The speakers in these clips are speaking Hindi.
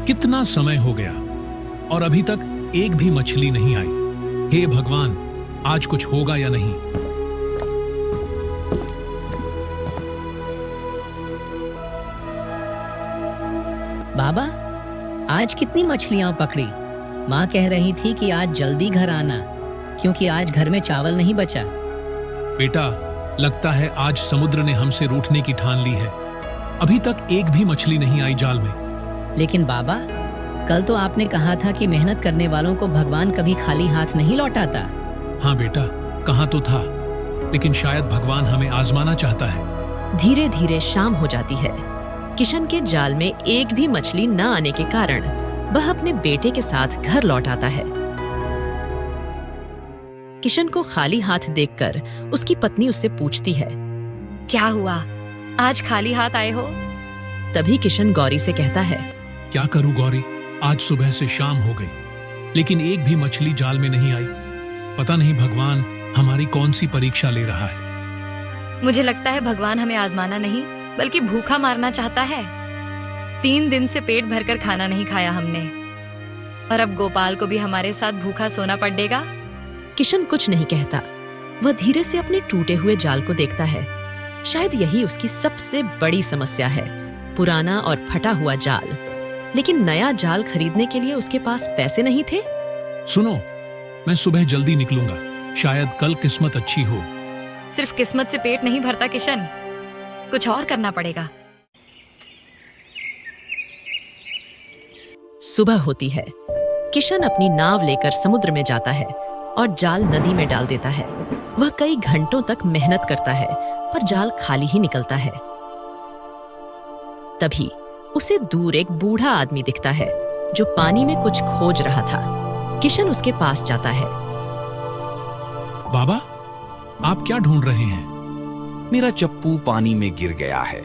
कितना समय हो गया और अभी तक एक भी मछली नहीं आई। हे भगवान, आज कुछ होगा या नहीं। बाबा, आज कितनी मछलियां पकड़ी? माँ कह रही थी कि आज जल्दी घर आना, क्योंकि आज घर में चावल नहीं बचा। बेटा, लगता है आज समुद्र ने हमसे रूठने की ठान ली है। अभी तक एक भी मछली नहीं आई जाल में। लेकिन बाबा, कल तो आपने कहा था कि मेहनत करने वालों को भगवान कभी खाली हाथ नहीं लौटाता। हाँ बेटा, कहा तो था, लेकिन शायद भगवान हमें आजमाना चाहता है। धीरे धीरे शाम हो जाती है। किशन के जाल में एक भी मछली न आने के कारण वह अपने बेटे के साथ घर लौट आता है। किशन को खाली हाथ देखकर उसकी पत्नी उससे पूछती है, क्या हुआ, आज खाली हाथ आए हो? तभी किशन गौरी से कहता है, क्या करूं गौरी, आज सुबह से शाम हो गई, लेकिन एक भी मछली जाल में नहीं आई। पता नहीं भगवान हमारी कौन सी परीक्षा ले रहा है। मुझे लगता है भगवान हमें आजमाना नहीं बल्कि भूखा मारना चाहता है। 3 दिन से पेट भरकर खाना नहीं खाया हमने, और अब गोपाल को भी हमारे साथ भूखा सोना पड़ेगा। किशन कुछ नहीं कहता। वह धीरे से अपने टूटे हुए जाल को देखता है। शायद यही उसकी सबसे बड़ी समस्या है, पुराना और फटा हुआ जाल। लेकिन नया जाल खरीदने के लिए उसके पास पैसे नहीं थे। सुनो, मैं सुबह जल्दी निकलूंगा, शायद कल किस्मत अच्छी हो। सिर्फ किस्मत से पेट नहीं भरता किशन, कुछ और करना पड़ेगा। सुबह होती है। किशन अपनी नाव लेकर समुद्र में जाता है और जाल नदी में डाल देता है। वह कई घंटों तक मेहनत करता है, पर जाल खाली ही निकलता है। तभी उसे दूर एक बूढ़ा आदमी दिखता है जो पानी में कुछ खोज रहा था। किशन उसके पास जाता है। बाबा, आप क्या ढूंढ रहे हैं? मेरा चप्पू पानी में गिर गया है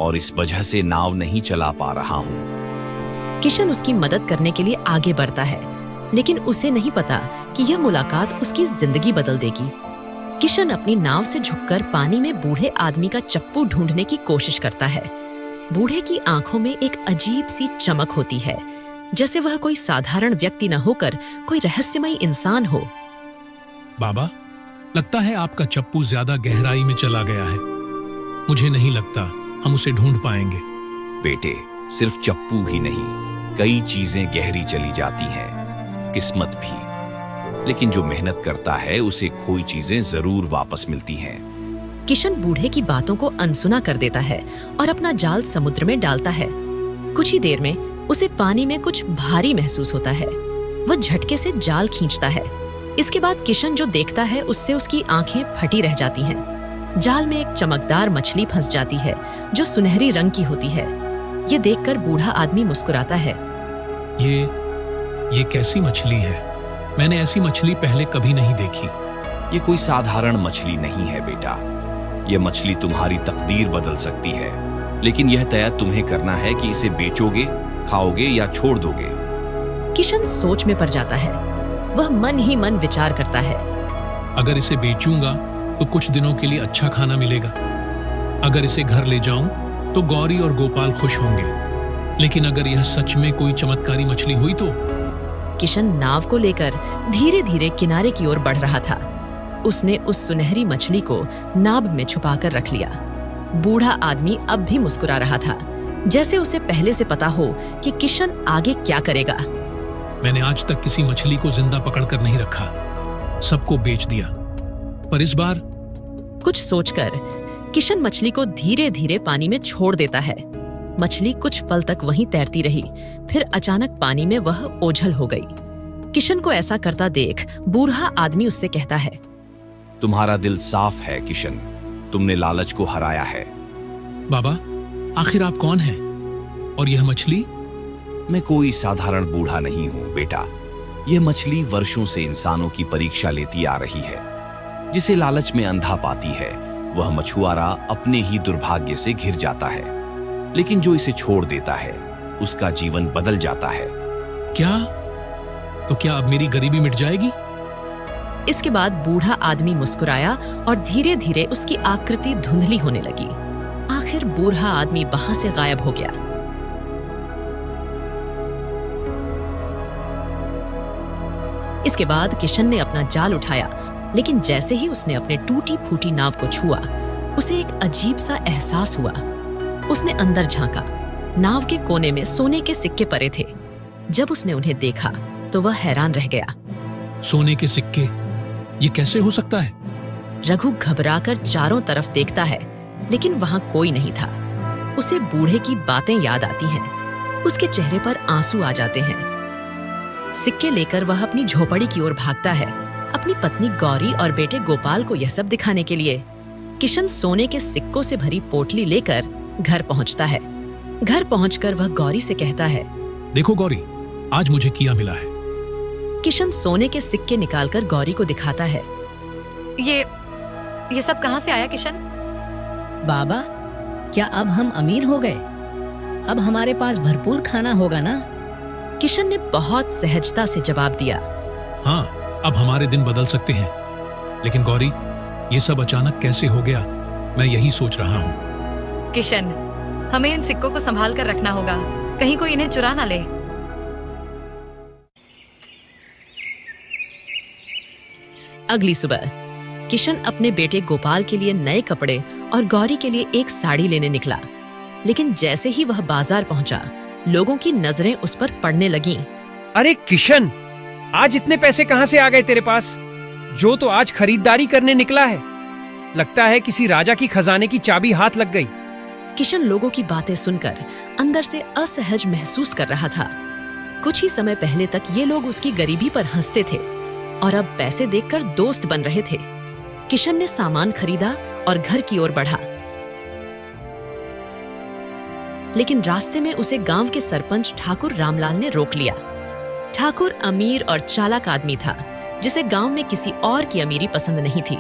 और इस वजह से नाव नहीं चला पा रहा हूँ। किशन उसकी मदद करने के लिए आगे बढ़ता है, लेकिन उसे नहीं पता कि यह मुलाकात उसकी जिंदगी बदल देगी। किशन अपनी नाव से झुककर पानी में बूढ़े आदमी का चप्पू ढूंढने की कोशिश करता है। बूढ़े की आंखों में एक अजीब सी चमक होती है, जैसे वह कोई साधारण व्यक्ति न होकर कोई रहस्यमयी इंसान हो। बाबा, लगता है आपका चप्पू ज्यादा गहराई में चला गया है। मुझे नहीं लगता हम उसे ढूंढ पाएंगे। बेटे, सिर्फ चप्पू ही नहीं, कई चीजें गहरी चली जाती हैं, किस्मत भी। लेकिन जो मेहनत करता है उसे खोई चीजें जरूर वापस मिलती हैं। किशन बूढ़े की बातों को अनसुना कर देता है और अपना जाल समुद्र में डालता है। कुछ ही देर में उसे पानी में कुछ भारी महसूस होता है। वह झटके से जाल खींचता है। इसके बाद किशन जो देखता है उससे उसकी आंखें फटी रह जाती हैं। जाल में एक चमकदार मछली फंस जाती है जो सुनहरी रंग की होती है। ये देखकर बूढ़ा आदमी मुस्कुराता है। ये कैसी मछली है? मैंने ऐसी मछली पहले कभी नहीं देखी। ये कोई साधारण मछली नहीं है बेटा। ये मछली तुम्हारी तकदीर बदल सकती है, लेकिन यह तय तुम्हें करना है कि इसे बेचोगे, खाओगे या छोड़ दोगे। किशन सोच में पड़ जाता है। वह मन ही मन विचार करता है। अगर इसे बेचूंगा तो कुछ दिनों के लिए अच्छा खाना मिलेगा। अगर इसे घर ले जाऊं तो गौरी और गोपाल खुश होंगे। लेकिन अगर यह सच में कोई चमत्कारी मछली हुई तो? किशन नाव को लेकर धीरे धीरे किनारे की ओर बढ़ रहा था। उसने उस सुनहरी मछली को नाव में छुपाकर रख लिया। बूढ़ा आदमी अब भी मुस्कुरा रहा था, जैसे उसे पहले से पता हो कि किशन आगे क्या करेगा। मैंने आज तक किसी मछली को जिंदा पकड़कर नहीं रखा, सबको बेच दिया। पर इस बार कुछ सोचकर किशन मछली को धीरे धीरे पानी में छोड़ देता है। मछली कुछ पल तक वहीं तैरती रही, फिर अचानक पानी में वह ओझल हो गई। किशन को ऐसा करता देख बूढ़ा आदमी उससे कहता है, तुम्हारा दिल साफ है किशन, तुमने लालच को हराया है। बाबा, आखिर आप कौन हैं? और यह मछली? मैं कोई साधारण बूढ़ा नहीं हूँ बेटा। यह मछली वर्षों से इंसानों की परीक्षा लेती आ रही है। जिसे लालच में अंधा पाती है, वह मछुआरा अपने ही दुर्भाग्य से घिर जाता है। लेकिन जो इसे छोड़ देता है, उसका जीवन बदल जाता है। क्या? तो क्या अब मेरी गरीबी मिट जाएगी? इसके बाद बूढ़ा आदमी मुस्कुराया और धीरे धीरे उसकी आकृति धुंधली होने लगी। आखिर बूढ़ा आदमी वहां से गायब हो गया। इसके बाद किशन ने अपना जाल उठाया, लेकिन जैसे ही उसने अपने टूटी फूटी नाव को छुआ, उसे एक अजीब सा एहसास हुआ। उसने अंदर झांका। नाव के कोने में सोने के सिक्के पड़े थे। जब उसने उन्हें देखा तो वह हैरान रह गया। सोने के सिक्के, ये कैसे हो सकता है? रघु घबराकर चारों तरफ देखता है, लेकिन वहां कोई नहीं था। उसे बूढ़े की बातें याद आती हैं। उसके चेहरे पर आंसू आ जाते हैं। सिक्के लेकर वह अपनी झोपड़ी की ओर भागता है, अपनी पत्नी गौरी और बेटे गोपाल को यह सब दिखाने के लिए। किशन सोने के सिक्कों से भरी पोटली लेकर घर पहुंचता है। घर पहुंचकर वह गौरी से कहता है, देखो गौरी, आज मुझे किया मिला है। किशन सोने के सिक्के निकालकर गौरी को दिखाता है। ये सब कहाँ से आया किशन? बाबा, क्या अब हम अमीर हो गए? अब हमारे पास भरपूर खाना होगा ना? किशन ने बहुत सहजता से जवाब दिया। हाँ, अब हमारे दिन बदल सकते हैं। लेकिन गौरी, ये सब अचानक कैसे हो गया, मैं यही सोच रहा हूँ। किशन, हमें इन सिक्कों को संभाल कर रखना होगा, कहीं कोई इन्हें चुरा ना ले। अगली सुबह किशन अपने बेटे गोपाल के लिए नए कपड़े और गौरी के लिए एक साड़ी लेने निकला। लेकिन जैसे ही वह बाजार पहुंचा, लोगों की नजरें उस पर पड़ने लगीं। अरे किशन, आज इतने पैसे कहाँ से आ गए तेरे पास? जो तो आज खरीदारी करने निकला है। लगता है किसी राजा की खजाने की चाबी हाथ लग गई। किशन लोगों की बातें सुनकर अंदर से असहज महसूस कर रहा था। कुछ ही समय पहले तक ये लोग उसकी गरीबी पर हंसते थे और अब पैसे देखकर दोस्त बन रहे थे। किशन ने सामान खरीदा और घर की ओर बढ़ा। लेकिन रास्ते में उसे गांव के सरपंच ठाकुर रामलाल ने रोक लिया। ठाकुर अमीर और चालाक आदमी था, जिसे गांव में किसी और की अमीरी पसंद नहीं थी।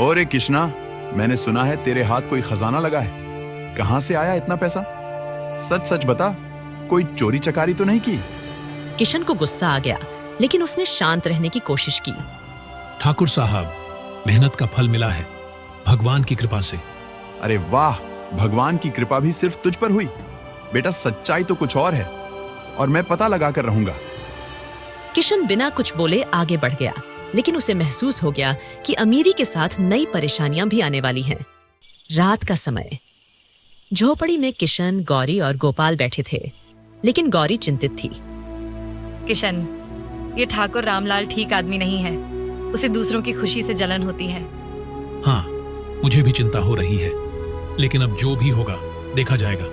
ओरे कृष्णा, मैंने सुना है तेरे हाथ कोई खजाना लगा है। कहां से आया इतना पैसा? सच सच बता, कोई चोरी चकारी तो नहीं की? किशन को गुस्सा आ गया, लेकिन उसने शांत रहने की कोशिश की। ठाकुर साहब, मेहनत का फल मिला है, भगवान की कृपा से। अरे वाह, भगवान की कृपा भी सिर्फ तुझ पर हुई। बेटा, सच्चाई तो कुछ और है और मैं पता लगा कर रहूंगा। किशन बिना कुछ बोले आगे बढ़ गया, लेकिन उसे महसूस हो गया कि अमीरी के साथ नई परेशानियां भी आने वाली हैं। रात का समय। झोपड़ी में किशन, गौरी और गोपाल बैठे थे, लेकिन गौरी चिंतित थी। किशन, ये ठाकुर रामलाल ठीक आदमी नहीं है। उसे दूसरों की खुशी से जलन होती है। हाँ, मुझे भी चिंता हो रही है, लेकिन अब जो भी होगा देखा जाएगा।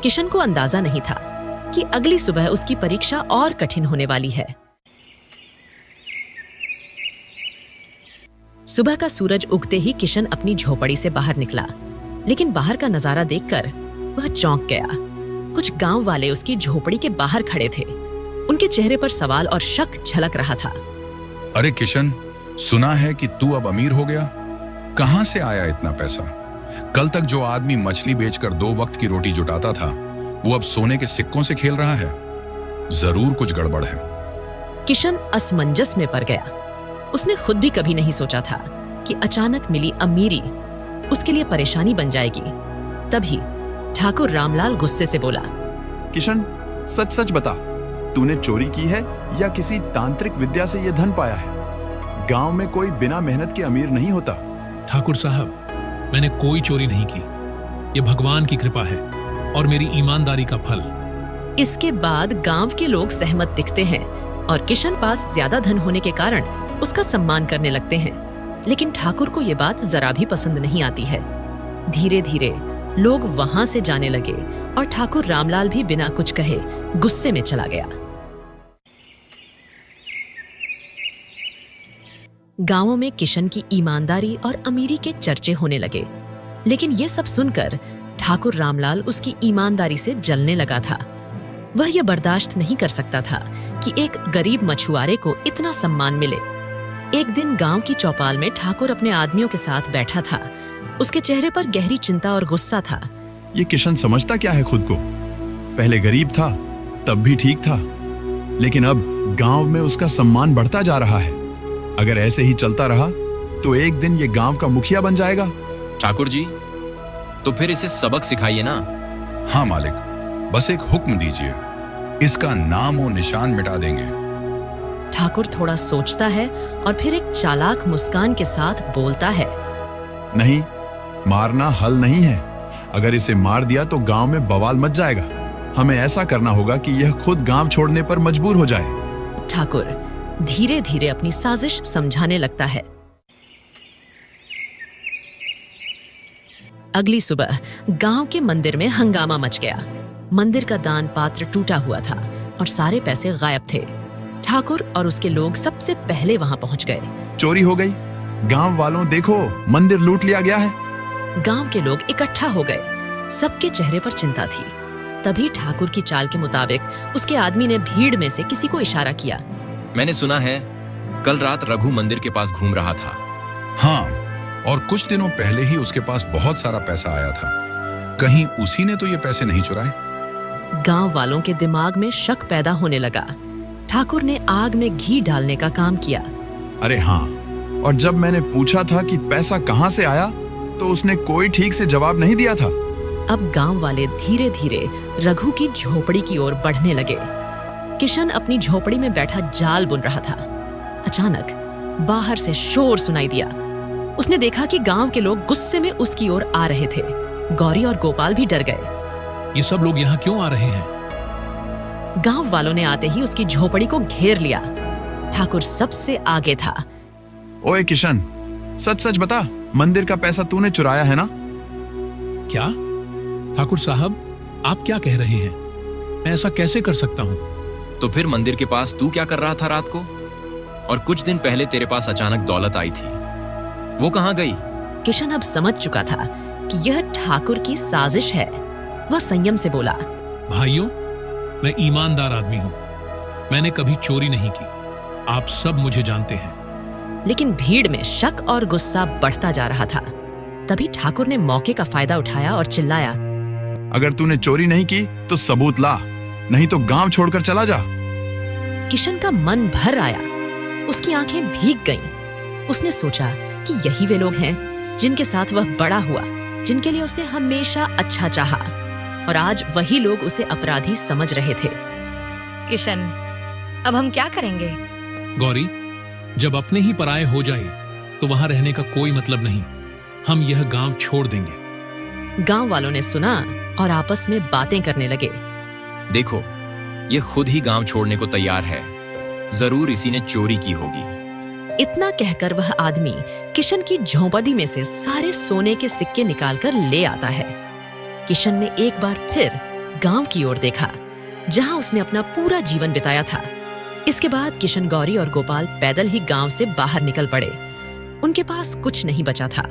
किशन को अंदाजा नहीं था कि अगली सुबह उसकी परीक्षा और कठिन होने वाली है। सुबह का सूरज उगते ही किशन अपनी झोपड़ी से बाहर निकला, लेकिन बाहर का नजारा देखकर वह चौंक गया। कुछ गांव वाले उसकी झोपड़ी के बाहर खड़े थे। उनके चेहरे पर सवाल और शक झलक रहा था। अरे किशन, सुना है कि तू अब अमीर हो गया। कहां से आया इतना पैसा? कल तक जो आदमी मछली बेचकर 2 वक्त की रोटी जुटाता था, वो अब सोने के सिक्कों से खेल रहा है। जरूर कुछ गड़बड़ है। किशन असमंजस में पड़ गया। उसने खुद भी कभी नहीं सोचा था कि अचानक मिली अमीरी उसके लिए परेशानी बन जाएगी। तभी ठाकुर रामलाल गुस्से से बोला, किशन, सच सच बता, तूने चोरी की है या किसी तांत्रिक विद्या से यह धन पाया है? गांव में कोई बिना मेहनत के अमीर नहीं होता। ठाकुर साहब, मैंने कोई चोरी नहीं की। ये भगवान की कृपा है और मेरी ईमानदारी का फल। इसके बाद गांव के लोग सहमत दिखते हैं और किशन पास ज्यादा धन होने के कारण उसका सम्मान करने लगते हैं। लेकिन ठाकुर को ये बात जरा भी पसंद नहीं आती है। धीरे धीरे लोग वहां से जाने लगे और ठाकुर रामलाल भी बिना कुछ कहे गुस्से में चला गया। गांवों में किशन की ईमानदारी और अमीरी के चर्चे होने लगे, लेकिन ये सब सुनकर ठाकुर रामलाल उसकी ईमानदारी से जलने लगा था। वह यह बर्दाश्त नहीं कर सकता था कि एक गरीब मछुआरे को इतना सम्मान मिले। एक दिन गांव की चौपाल में ठाकुर अपने आदमियों के साथ बैठा था। उसके चेहरे पर गहरी चिंता और गुस्सा था। ये किशन समझता क्या है खुद को? पहले गरीब था, तब भी ठीक था, लेकिन अब गांव में उसका सम्मान बढ़ता जा रहा है। अगर ऐसे ही चलता रहा तो एक दिन ये गांव का मुखिया बन जाएगा। ठाकुर जी, तो फिर इसे सबक सिखाइए ना। हाँ मालिक, बस एक हुक्म दीजिए, इसका नाम और निशान मिटा देंगे। ठाकुर थोड़ा सोचता है और फिर एक चालाक मुस्कान के साथ बोलता है, नहीं, मारना हल नहीं है। अगर इसे मार दिया तो गांव में बवाल मच जाएगा। हमें ऐसा करना होगा कि यह खुद गांव छोड़ने पर मजबूर हो जाए। ठाकुर धीरे धीरे अपनी साजिश समझाने लगता है। अगली सुबह गांव के मंदिर में हंगामा मच गया। मंदिर का दान पात्र टूटा हुआ था और सारे पैसे गायब थे। ठाकुर और उसके लोग सबसे पहले वहां पहुंच गए। चोरी हो गई। गांव वालों, देखो, मंदिर लूट लिया गया है। गांव के लोग इकट्ठा हो गए। सबके चेहरे पर चिंता थी। तभी ठाकुर की चाल के मुताबिक उसके आदमी ने भीड़ में से किसी को इशारा किया। मैंने सुना है कल रात रघु मंदिर के पास घूम रहा था। हाँ, और कुछ दिनों पहले ही उसके पास बहुत सारा पैसा आया था। कहीं उसी ने तो ये पैसे नहीं चुराए? गांव वालों के दिमाग में शक पैदा होने लगा। ठाकुर ने आग में घी डालने का काम किया। अरे हाँ, और जब मैंने पूछा था कि पैसा कहां से आया तो उसने कोई ठीक से जवाब नहीं दिया था। अब गांव वाले धीरे धीरे रघु की झोपड़ी की ओर बढ़ने लगे। किशन अपनी झोपड़ी में बैठा जाल बुन रहा था। अचानक बाहर से शोर सुनाई दिया। उसने देखा कि गांव के लोग गुस्से में उसकी ओर आ रहे थे। गौरी और गोपाल भी डर गए। ये सब लोग यहाँ क्यों आ रहे हैं? गांव वालों ने आते ही उसकी झोपड़ी को घेर लिया। ठाकुर सबसे आगे था। ओए किशन, सच सच बता, मंदिर का पैसा तूने चुराया है ना? क्या? ठाकुर साहब, आप क्या कह रहे हैं? मैं ऐसा कैसे कर सकता हूँ? तो फिर मंदिर के पास तू क्या कर रहा था रात को? और कुछ दिन पहले तेरे पास अचानक दौलत आई थी, वो कहाँ गई? किशन अब समझ चुका था कि यह ठाकुर की साजिश है। वह संयम से बोला, भाइयों, मैं ईमानदार आदमी हूँ। मैंने कभी चोरी नहीं की। आप सब मुझे जानते हैं। लेकिन भीड़ में शक और गुस्सा बढ़ता जा रहा था। तभी ठाकुर ने मौके का फायदा उठाया और चिल्लाया, अगर तूने चोरी नहीं की तो सबूत ला, नहीं तो गांव छोड़कर चला जा। किशन का मन भर आया। उसकी आंखें भीग गईं। उसने सोचा कि यही वे लोग हैं जिनके साथ वह बड़ा हुआ, जिनके लिए उसने हमेशा अच्छा चाहा, और आज वही लोग उसे अपराधी समझ रहे थे। किशन, अब हम क्या करेंगे? गौरी, जब अपने ही पराये हो जाए तो वहां रहने का कोई मतलब नहीं। हम यह गांव छोड़ देंगे। गांव वालों ने सुना और आपस में बातें करने लगे। देखो, ये खुद ही गांव छोड़ने को तैयार है। जरूर इसी ने चोरी की होगी। इतना कहकर वह आदमी किशन की झोंपड़ी में से सारे सोने के सिक्के निकालकर ले आता है। किशन ने एक बार फिर गांव की ओर देखा, जहां उसने अपना पूरा जीवन बिताया था। इसके बाद किशन, गौरी और गोपाल पैदल ही गांव से बाहर निकल पड़े। उनके पास कुछ नहीं बचा था,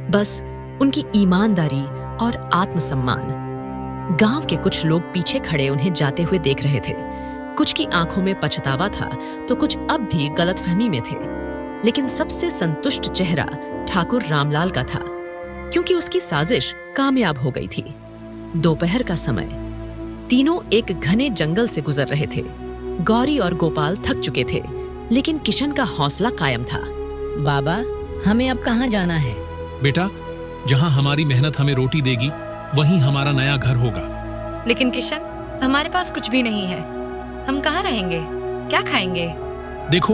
बस उनकी ईमानदारी और आत्मसम्मान। गांव के कुछ लोग पीछे खड़े उन्हें जाते हुए देख रहे थे। कुछ की आंखों में पछतावा था तो कुछ अब भी गलतफहमी में थे। लेकिन सबसे संतुष्ट चेहरा ठाकुर रामलाल का था, क्योंकि उसकी साजिश कामयाब हो गई थी। दोपहर का समय, तीनों एक घने जंगल से गुजर रहे थे। गौरी और गोपाल थक चुके थे, लेकिन किशन का हौसला कायम था। बाबा, हमें अब कहाँ जाना है? बेटा, जहाँ हमारी मेहनत हमें रोटी देगी वहीं हमारा नया घर होगा। लेकिन किशन, हमारे पास कुछ भी नहीं है। हम कहाँ रहेंगे? क्या खाएंगे? देखो,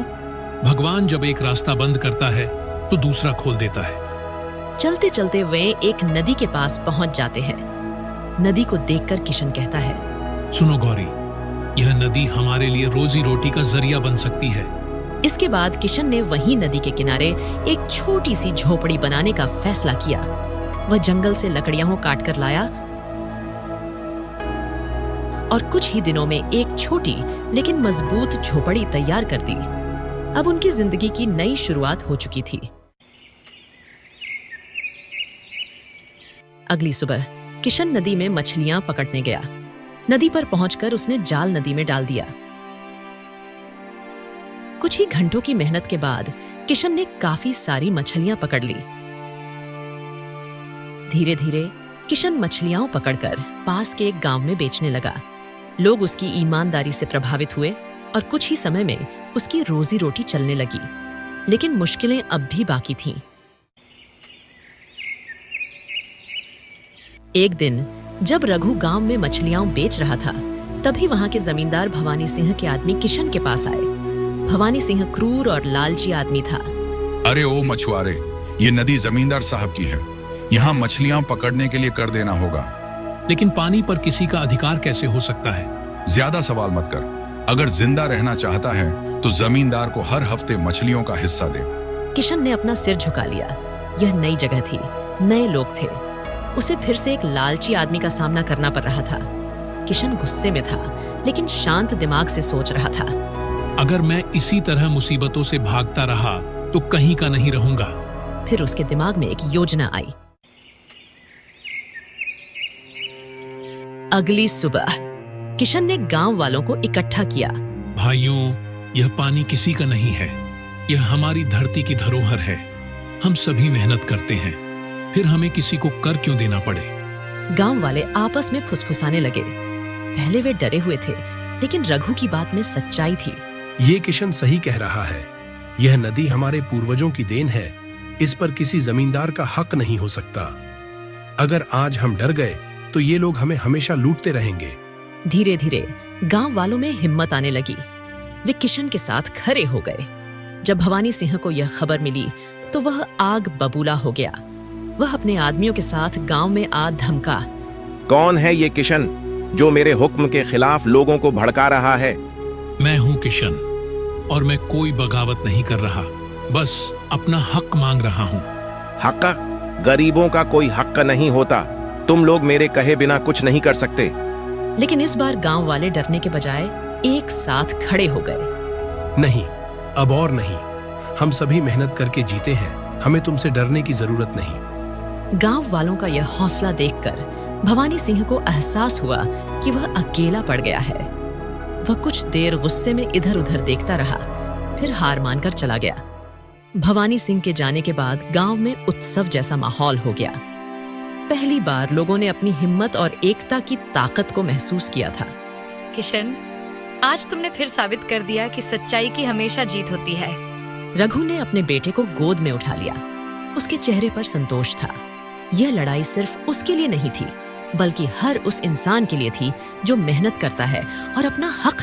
भगवान जब एक रास्ता बंद करता है तो दूसरा खोल देता है। चलते चलते वे एक नदी के पास पहुंच जाते हैं। नदी को देखकर किशन कहता है, सुनो गौरी, यह नदी हमारे लिए रोजी रोटी का जरिया बन सकती है। इसके बाद किशन ने वहीं नदी के किनारे एक छोटी सी झोपड़ी बनाने का फैसला किया। वह जंगल से लकड़ियां काट कर लाया और कुछ ही दिनों में एक छोटी लेकिन मजबूत झोपड़ी तैयार कर दी। अब उनकी जिंदगी की नई शुरुआत हो चुकी थी। अगली सुबह किशन नदी में मछलियां पकड़ने गया। नदी पर पहुंचकर उसने जाल नदी में डाल दिया। कुछ ही घंटों की मेहनत के बाद किशन ने काफी सारी मछलियां पकड़ ली। धीरे धीरे किशन मछलियां पकड़कर पास के एक गांव में बेचने लगा। लोग उसकी ईमानदारी से प्रभावित हुए और कुछ ही समय में उसकी रोजी रोटी चलने लगी। लेकिन मुश्किलें अब भी बाकी थीं। एक दिन जब रघु गांव में मछलियां बेच रहा था, तभी वहां के जमींदार भवानी सिंह के आदमी किशन के पास आए। भवानी सिंह क्रूर और लालची आदमी था। अरे ओ मछुआरे, ये नदी जमींदार साहब की है, यहाँ मछलियां पकड़ने के लिए कर देना होगा। लेकिन पानी पर किसी का अधिकार कैसे हो सकता है? ज्यादा सवाल मत कर। अगर जिंदा रहना चाहता है तो जमींदार को हर हफ्ते मछलियों का हिस्सा दे। किशन ने अपना सिर झुका लिया। यह नई जगह थी, नए लोग थे। उसे फिर से एक लालची आदमी का सामना करना पड़ रहा था। किशन गुस्से में था, लेकिन शांत दिमाग से सोच रहा था। अगर मैं इसी तरह मुसीबतों से भागता रहा तो कहीं का नहीं रहूंगा। फिर उसके दिमाग में एक योजना आई। अगली सुबह किशन ने गांव वालों को इकट्ठा किया। भाइयों, यह पानी किसी का नहीं है, यह हमारी धरती की धरोहर है। हम सभी मेहनत करते हैं, फिर हमें किसी को कर क्यों देना पड़े? गांव वाले आपस में फुसफुसाने लगे। पहले वे डरे हुए थे, लेकिन रघु की बात में सच्चाई थी। ये किशन सही कह रहा है। यह नदी हमारे पूर्वजों की देन है, इस पर किसी जमींदार का हक नहीं हो सकता। अगर आज हम डर गए तो ये लोग हमें हमेशा लूटते रहेंगे। धीरे धीरे गांव वालों में हिम्मत आने लगी। वे किशन के साथ खड़े हो गए। जब भवानी सिंह को यह खबर मिली तो वह आग बबूला हो गया। वह अपने आदमियों के साथ गांव में आ धमका। कौन है ये किशन जो मेरे हुक्म के खिलाफ लोगों को भड़का रहा है? मैं हूं किशन, और मैं कोई बगावत नहीं कर रहा, बस अपना हक मांग रहा हूं। हक? गरीबों का कोई हक नहीं होता। तुम लोग मेरे कहे बिना कुछ नहीं कर सकते। लेकिन इस बार गांव वाले डरने के बजाय एक साथ खड़े हो गए। नहीं, अब और नहीं। हम सभी मेहनत करके जीते हैं, हमें तुमसे डरने की जरूरत नहीं। गांव वालों का यह हौसला देखकर भवानी सिंह को एहसास हुआ कि वह अकेला पड़ गया है। वह कुछ देर गुस्से में इधर उधर देखता रहा, फिर हार मानकर चला गया। भवानी सिंह के जाने के बाद गांव में उत्सव जैसा माहौल हो गया। पहली बार लोगों ने अपनी हिम्मत और एकता की ताकत को महसूस किया था। किशन, आज तुमने फिर साबित कर दिया कि सच्चाई की हमेशा जीत होती है। रघु ने अपने बेटे को गोद में उठा लिया। उसके चेहरे पर संतोष था। यह लड़ाई सिर्फ उसके लिए नहीं थी, बल्कि हर उस इंसान के लिए थी जो मेहनत करता है और अपना हक